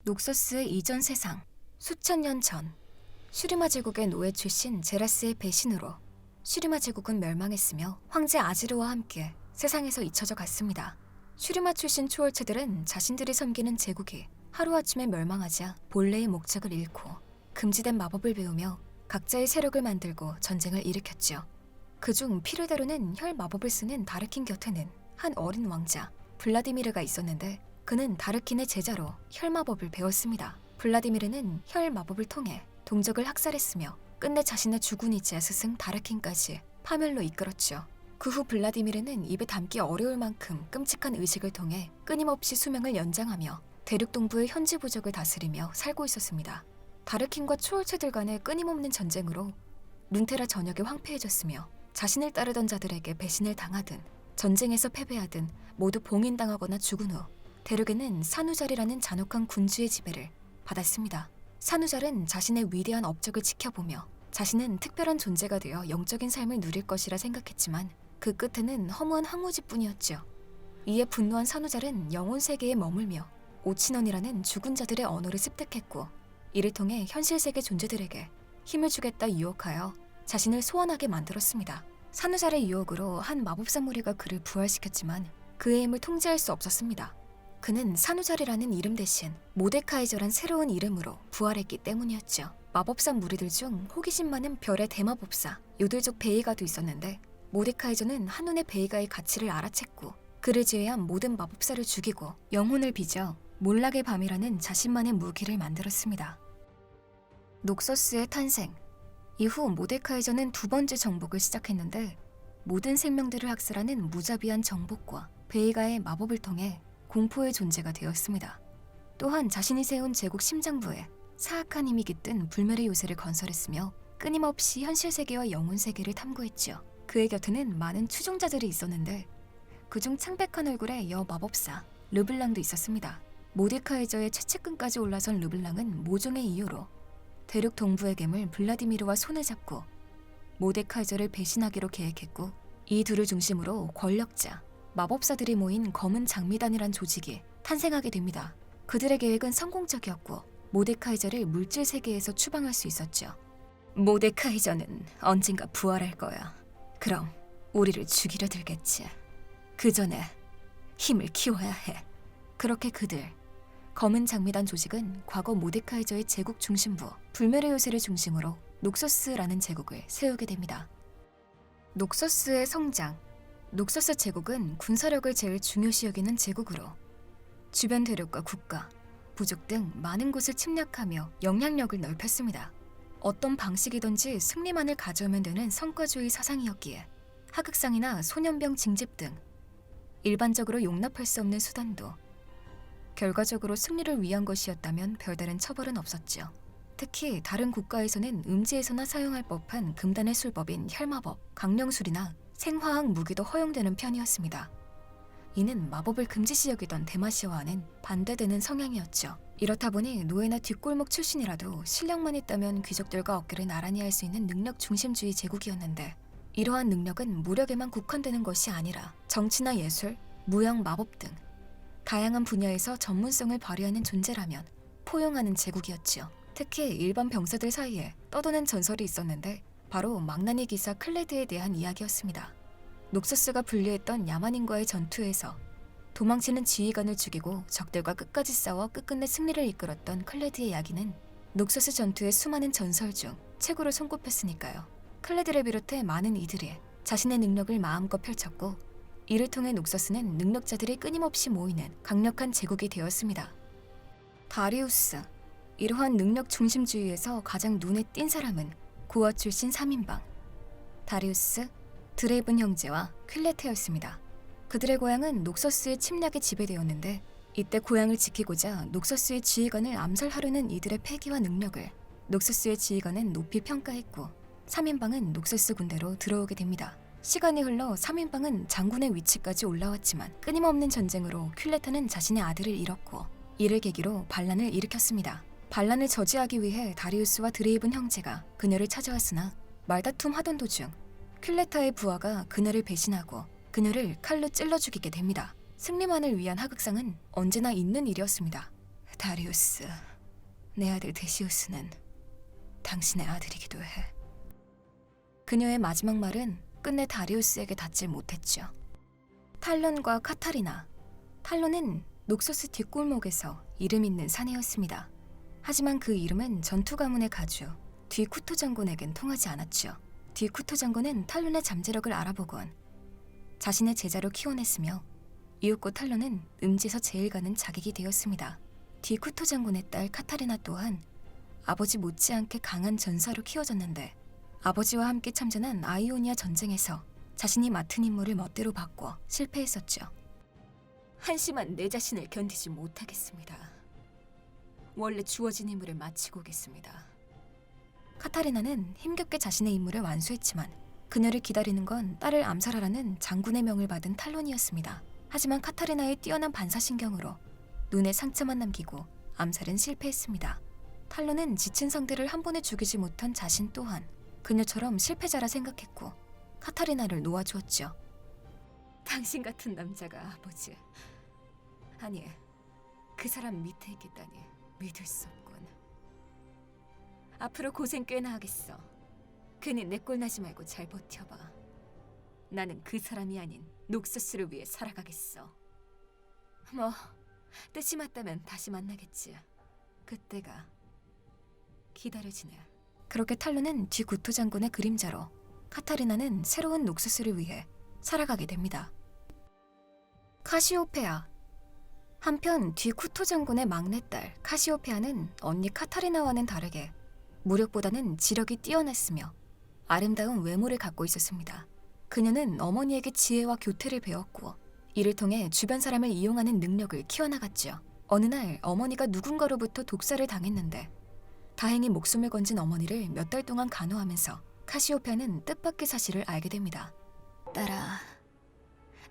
녹서스의 이전 세상. 수천 년 전, 슈리마 제국의 노예 출신 제라스의 배신으로 슈리마 제국은 멸망했으며 황제 아지르와 함께 세상에서 잊혀져 갔습니다. 슈리마 출신 초월체들은 자신들이 섬기는 제국이 하루아침에 멸망하자 본래의 목적을 잃고 금지된 마법을 배우며 각자의 세력을 만들고 전쟁을 일으켰죠. 그중 피를 다루는 혈 마법을 쓰는 다르킨 곁에는 한 어린 왕자 블라디미르가 있었는데 그는 다르킨의 제자로 혈 마법을 배웠습니다. 블라디미르는 혈 마법을 통해 동족을 학살했으며 끝내 자신의 주군이자 스승 다르킨까지 파멸로 이끌었죠. 그 후 블라디미르는 입에 담기 어려울 만큼 끔찍한 의식을 통해 끊임없이 수명을 연장하며 대륙 동부의 현지 부족을 다스리며 살고 있었습니다. 다르킨과 초월체들 간의 끊임없는 전쟁으로 룬테라 전역이 황폐해졌으며 자신을 따르던 자들에게 배신을 당하든 전쟁에서 패배하든 모두 봉인당하거나 죽은 후 대륙에는 산우잘이라는 잔혹한 군주의 지배를 받았습니다. 산우잘은 자신의 위대한 업적을 지켜보며 자신은 특별한 존재가 되어 영적인 삶을 누릴 것이라 생각했지만 그 끝에는 허무한 황무지뿐이었죠. 이에 분노한 산우잘은 영혼 세계에 머물며 오친원이라는 죽은 자들의 언어를 습득했고 이를 통해 현실 세계 존재들에게 힘을 주겠다 유혹하여 자신을 소환하게 만들었습니다. 산우잘의 유혹으로 한 마법사 무리가 그를 부활시켰지만 그의 힘을 통제할 수 없었습니다. 그는 산우잘이라는 이름 대신 모데카이저란 새로운 이름으로 부활했기 때문이었죠. 마법사 무리들 중 호기심 많은 별의 대마법사 요들족 베이가도 있었는데 모데카이저는 한눈에 베이가의 가치를 알아챘고 그를 제외한 모든 마법사를 죽이고 영혼을 빚어 몰락의 밤이라는 자신만의 무기를 만들었습니다. 녹서스의 탄생. 이후 모데카이저는 두 번째 정복을 시작했는데 모든 생명들을 학살하는 무자비한 정복과 베이가의 마법을 통해 공포의 존재가 되었습니다. 또한 자신이 세운 제국 심장부에 사악한 힘이 깃든 불멸의 요새를 건설했으며 끊임없이 현실 세계와 영혼 세계를 탐구했죠. 그의 곁에는 많은 추종자들이 있었는데 그중 창백한 얼굴의 여마법사 르블랑도 있었습니다. 모데카이저의 최측근까지 올라선 르블랑은 모종의 이유로 대륙 동부의 괴물 블라디미르와 손을 잡고 모데카이저를 배신하기로 계획했고 이 둘을 중심으로 권력자, 마법사들이 모인 검은 장미단이란 조직이 탄생하게 됩니다. 그들의 계획은 성공적이었고 모데카이저를 물질 세계에서 추방할 수 있었죠. 모데카이저는 언젠가 부활할 거야. 그럼 우리를 죽이려 들겠지. 그 전에 힘을 키워야 해. 그렇게 그들, 검은 장미단 조직은 과거 모데카이저의 제국 중심부 불멸의 요새를 중심으로 녹서스라는 제국을 세우게 됩니다. 녹서스의 성장. 녹서스 제국은 군사력을 제일 중요시 여기는 제국으로 주변 대륙과 국가, 부족 등 많은 곳을 침략하며 영향력을 넓혔습니다. 어떤 방식이든지 승리만을 가져오면 되는 성과주의 사상이었기에 하극상이나 소년병 징집 등 일반적으로 용납할 수 없는 수단도 결과적으로 승리를 위한 것이었다면 별다른 처벌은 없었죠. 특히 다른 국가에서는 음지에서나 사용할 법한 금단의 술법인 혈마법, 강령술이나 생화학 무기도 허용되는 편이었습니다. 이는 마법을 금지시 여기던 대마시아와는 반대되는 성향이었죠. 이렇다 보니 노예나 뒷골목 출신이라도 실력만 있다면 귀족들과 어깨를 나란히 할 수 있는 능력 중심주의 제국이었는데 이러한 능력은 무력에만 국한되는 것이 아니라 정치나 예술, 무형, 마법 등 다양한 분야에서 전문성을 발휘하는 존재라면 포용하는 제국이었죠. 특히 일반 병사들 사이에 떠도는 전설이 있었는데 바로 망나니 기사 클레드에 대한 이야기였습니다. 녹서스가 분리했던 야만인과의 전투에서 도망치는 지휘관을 죽이고 적들과 끝까지 싸워 끝끝내 승리를 이끌었던 클레드의 이야기는 녹서스 전투의 수많은 전설 중 최고로 손꼽혔으니까요. 클레드를 비롯해 많은 이들이 자신의 능력을 마음껏 펼쳤고 이를 통해 녹서스는 능력자들이 끊임없이 모이는 강력한 제국이 되었습니다. 다리우스. 이러한 능력 중심주의에서 가장 눈에 띈 사람은 고아 출신 3인방 다리우스, 드레이븐 형제와 퀼레테였습니다. 그들의 고향은 녹서스의 침략에 지배되었는데 이때 고향을 지키고자 녹서스의 지휘관을 암살하려는 이들의 패기와 능력을 녹서스의 지휘관은 높이 평가했고 3인방은 녹서스 군대로 들어오게 됩니다. 시간이 흘러 3인방은 장군의 위치까지 올라왔지만 끊임없는 전쟁으로 퀼레테는 자신의 아들을 잃었고 이를 계기로 반란을 일으켰습니다. 반란을 저지하기 위해 다리우스와 드레이븐 형제가 그녀를 찾아왔으나 말다툼 하던 도중 퀼레타의 부하가 그녀를 배신하고 그녀를 칼로 찔러 죽이게 됩니다. 승리만을 위한 하극상은 언제나 있는 일이었습니다. 다리우스, 내 아들 데시우스는 당신의 아들이기도 해. 그녀의 마지막 말은 끝내 다리우스에게 닿질 못했죠. 탈론과 카타리나. 탈론은 녹소스 뒷골목에서 이름 있는 사내였습니다. 하지만 그 이름은 전투 가문의 가주 뒤쿠토 장군에겐 통하지 않았죠. 뒤쿠토 장군은 탈론의 잠재력을 알아보곤 자신의 제자로 키워냈으며 이윽고 탈론은 음지에서 제일 가는 자객이 되었습니다. 뒤쿠토 장군의 딸 카타리나 또한 아버지 못지않게 강한 전사로 키워졌는데 아버지와 함께 참전한 아이오니아 전쟁에서 자신이 맡은 임무를 멋대로 바꿔 실패했었죠. 한심한 내 자신을 견디지 못하겠습니다. 원래 주어진 임무를 마치고 오겠습니다. 카타리나는 힘겹게 자신의 임무를 완수했지만 그녀를 기다리는 건 딸을 암살하라는 장군의 명을 받은 탈론이었습니다. 하지만 카타리나의 뛰어난 반사신경으로 눈에 상처만 남기고 암살은 실패했습니다. 탈론은 지친 상대를 한 번에 죽이지 못한 자신 또한 그녀처럼 실패자라 생각했고 카타리나를 놓아주었죠. 당신 같은 남자가 아버지, 아니 그 사람 밑에 있겠다니 믿을 수 없군. 앞으로 고생 꽤나 하겠어. 괜히 내 꼴 나지 말고 잘 버텨봐. 나는 그 사람이 아닌 녹서스를 위해 살아가겠어. 뭐 뜻이 맞다면 다시 만나겠지. 그때가 기다려지네. 그렇게 탈론은 뒤구토 장군의 그림자로 카타리나는 새로운 녹서스를 위해 살아가게 됩니다. 카시오페아. 한편 뒤쿠토 장군의 막내딸 카시오페아는 언니 카타리나와는 다르게 무력보다는 지력이 뛰어났으며 아름다운 외모를 갖고 있었습니다. 그녀는 어머니에게 지혜와 교태를 배웠고 이를 통해 주변 사람을 이용하는 능력을 키워나갔죠. 어느 날 어머니가 누군가로부터 독살을 당했는데 다행히 목숨을 건진 어머니를 몇 달 동안 간호하면서 카시오페아는 뜻밖의 사실을 알게 됩니다. 딸아,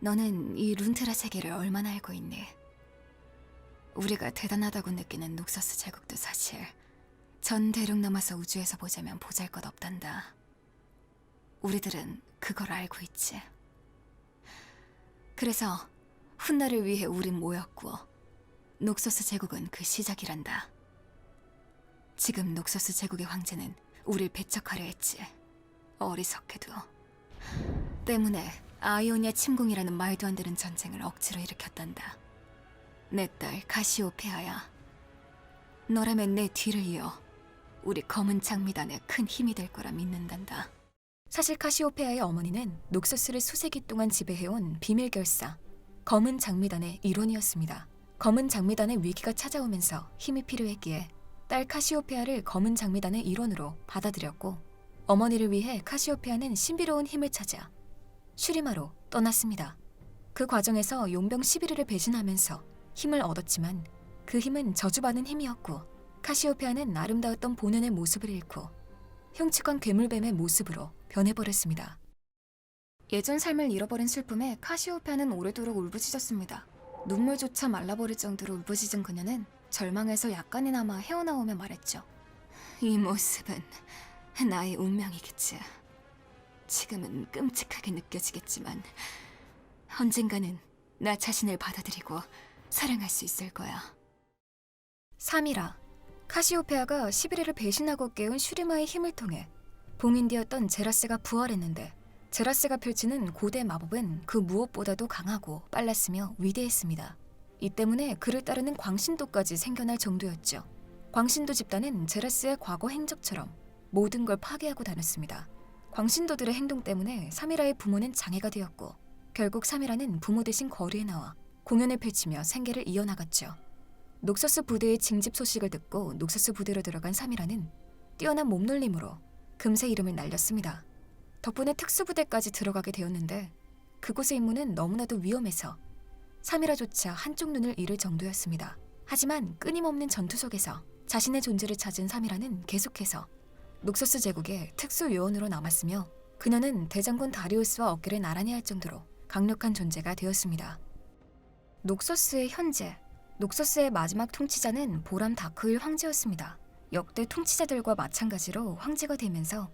너는 이 룬트라 세계를 얼마나 알고 있니? 우리가 대단하다고 느끼는 녹서스 제국도 사실 전 대륙 넘어서 우주에서 보자면 보잘것없단다. 우리들은 그걸 알고 있지. 그래서 훗날을 위해 우린 모였고 녹서스 제국은 그 시작이란다. 지금 녹서스 제국의 황제는 우릴 배척하려 했지. 어리석게도. 때문에 아이오니아 침공이라는 말도 안 되는 전쟁을 억지로 일으켰단다. 내 딸 카시오페아야. 너라면 내 뒤를 이어 우리 검은 장미단에 큰 힘이 될 거라 믿는단다. 사실 카시오페아의 어머니는 녹서스를 수세기 동안 지배해온 비밀 결사 검은 장미단의 일원이었습니다. 검은 장미단의 위기가 찾아오면서 힘이 필요했기에 딸 카시오페아를 검은 장미단의 일원으로 받아들였고 어머니를 위해 카시오페아는 신비로운 힘을 찾아 슈리마로 떠났습니다. 그 과정에서 용병 11위를 배신하면서 힘을 얻었지만 그 힘은 저주받은 힘이었고 카시오페아는 아름다웠던 본연의 모습을 잃고 흉측한 괴물뱀의 모습으로 변해버렸습니다. 예전 삶을 잃어버린 슬픔에 카시오페아는 오래도록 울부짖었습니다. 눈물조차 말라버릴 정도로 울부짖은 그녀는 절망에서 약간이나마 헤어나오며 말했죠. 이 모습은 나의 운명이겠지. 지금은 끔찍하게 느껴지겠지만 언젠가는 나 자신을 받아들이고 사랑할 수 있을 거야. 3이라. 카시오페아가 11위를 배신하고 깨운 슈리마의 힘을 통해 봉인되었던 제라스가 부활했는데 제라스가 펼치는 고대 마법은 그 무엇보다도 강하고 빨랐으며 위대했습니다. 이 때문에 그를 따르는 광신도까지 생겨날 정도였죠. 광신도 집단은 제라스의 과거 행적처럼 모든 걸 파괴하고 다녔습니다. 광신도들의 행동 때문에 사미라의 부모는 장애가 되었고 결국 사미라는 부모 대신 거리에 나와 공연을 펼치며 생계를 이어나갔죠. 녹서스 부대의 징집 소식을 듣고 녹서스 부대로 들어간 사미라는 뛰어난 몸놀림으로 금세 이름을 날렸습니다. 덕분에 특수부대까지 들어가게 되었는데 그곳의 임무는 너무나도 위험해서 사미라조차 한쪽 눈을 잃을 정도였습니다. 하지만 끊임없는 전투 속에서 자신의 존재를 찾은 사미라는 계속해서 녹서스 제국의 특수요원으로 남았으며 그녀는 대장군 다리우스와 어깨를 나란히 할 정도로 강력한 존재가 되었습니다. 녹서스의 현재, 녹서스의 마지막 통치자는 보람 다크윌 황제였습니다. 역대 통치자들과 마찬가지로 황제가 되면서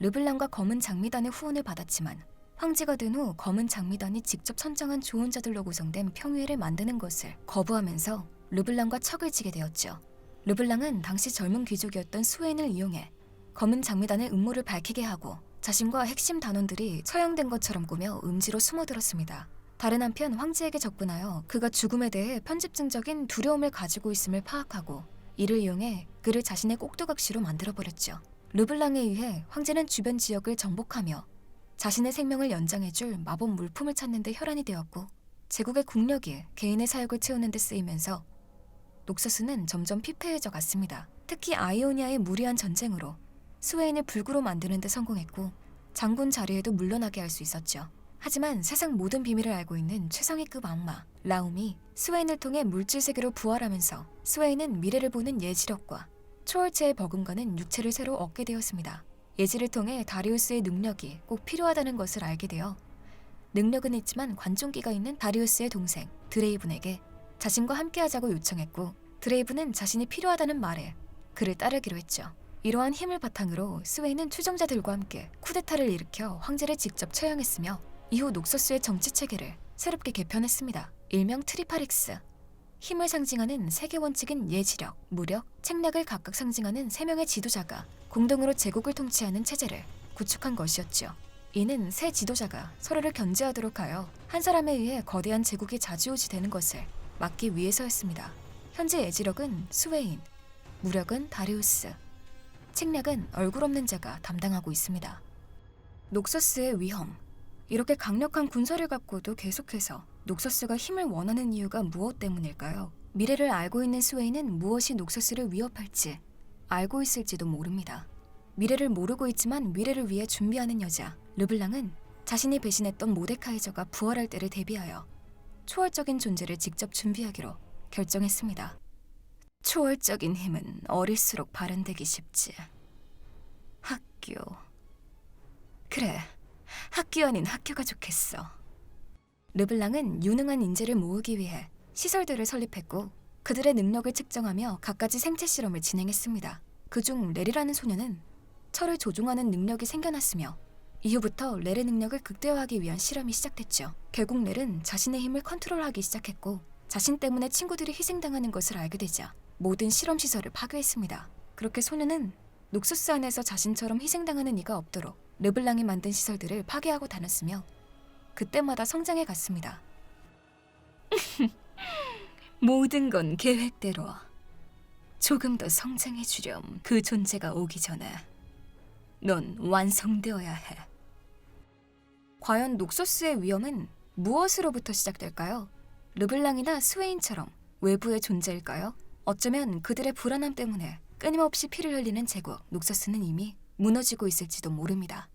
르블랑과 검은 장미단의 후원을 받았지만 황제가 된 후 검은 장미단이 직접 선정한 조언자들로 구성된 평의회를 만드는 것을 거부하면서 르블랑과 척을 지게 되었죠. 르블랑은 당시 젊은 귀족이었던 스웨인을 이용해 검은 장미단의 음모를 밝히게 하고 자신과 핵심 단원들이 처형된 것처럼 꾸며 음지로 숨어들었습니다. 다른 한편 황제에게 접근하여 그가 죽음에 대해 편집증적인 두려움을 가지고 있음을 파악하고 이를 이용해 그를 자신의 꼭두각시로 만들어버렸죠. 르블랑에 의해 황제는 주변 지역을 정복하며 자신의 생명을 연장해줄 마법 물품을 찾는 데 혈안이 되었고 제국의 국력이 개인의 사역을 채우는 데 쓰이면서 녹서스는 점점 피폐해져 갔습니다. 특히 아이오니아의 무리한 전쟁으로 스웨인을 불구로 만드는 데 성공했고 장군 자리에도 물러나게 할 수 있었죠. 하지만 세상 모든 비밀을 알고 있는 최상위급 악마 라움이 스웨인을 통해 물질 세계로 부활하면서 스웨인은 미래를 보는 예지력과 초월체의 버금가는 육체를 새로 얻게 되었습니다. 예지를 통해 다리우스의 능력이 꼭 필요하다는 것을 알게 되어 능력은 있지만 관종기가 있는 다리우스의 동생 드레이븐에게 자신과 함께하자고 요청했고 드레이븐은 자신이 필요하다는 말에 그를 따르기로 했죠. 이러한 힘을 바탕으로 스웨인은 추종자들과 함께 쿠데타를 일으켜 황제를 직접 처형했으며 이후 녹서스의 정치 체계를 새롭게 개편했습니다. 일명 트리파릭스. 힘을 상징하는 세계 원칙인 예지력, 무력, 책략을 각각 상징하는 3명의 지도자가 공동으로 제국을 통치하는 체제를 구축한 것이었죠. 이는 세 지도자가 서로를 견제하도록 하여 한 사람에 의해 거대한 제국이 좌지우지되는 것을 막기 위해서였습니다. 현재 예지력은 스웨인, 무력은 다리우스, 책략은 얼굴 없는 자가 담당하고 있습니다. 녹서스의 위험. 이렇게 강력한 군사를 갖고도 계속해서 녹서스가 힘을 원하는 이유가 무엇 때문일까요? 미래를 알고 있는 스웨인은 무엇이 녹서스를 위협할지 알고 있을지도 모릅니다. 미래를 모르고 있지만 미래를 위해 준비하는 여자 르블랑은 자신이 배신했던 모데카이저가 부활할 때를 대비하여 초월적인 존재를 직접 준비하기로 결정했습니다. 초월적인 힘은 어릴수록 발현되기 쉽지. 학교. 그래, 학교 아닌 학교가 좋겠어. 르블랑은 유능한 인재를 모으기 위해 시설들을 설립했고 그들의 능력을 측정하며 갖가지 생체 실험을 진행했습니다. 그중 렐이라는 소녀는 철을 조종하는 능력이 생겨났으며 이후부터 렐의 능력을 극대화하기 위한 실험이 시작됐죠. 결국 렐은 자신의 힘을 컨트롤하기 시작했고 자신 때문에 친구들이 희생당하는 것을 알게 되자 모든 실험시설을 파괴했습니다. 그렇게 소녀는 녹서스 안에서 자신처럼 희생당하는 이가 없도록 르블랑이 만든 시설들을 파괴하고 다녔으며 그때마다 성장해 갔습니다. 모든 건 계획대로. 조금 더 성장해 주렴. 그 존재가 오기 전에 넌 완성되어야 해. 과연 녹서스의 위험은 무엇으로부터 시작될까요? 르블랑이나 스웨인처럼 외부의 존재일까요? 어쩌면 그들의 불안함 때문에 끊임없이 피를 흘리는 제국 녹서스는 이미 무너지고 있을지도 모릅니다.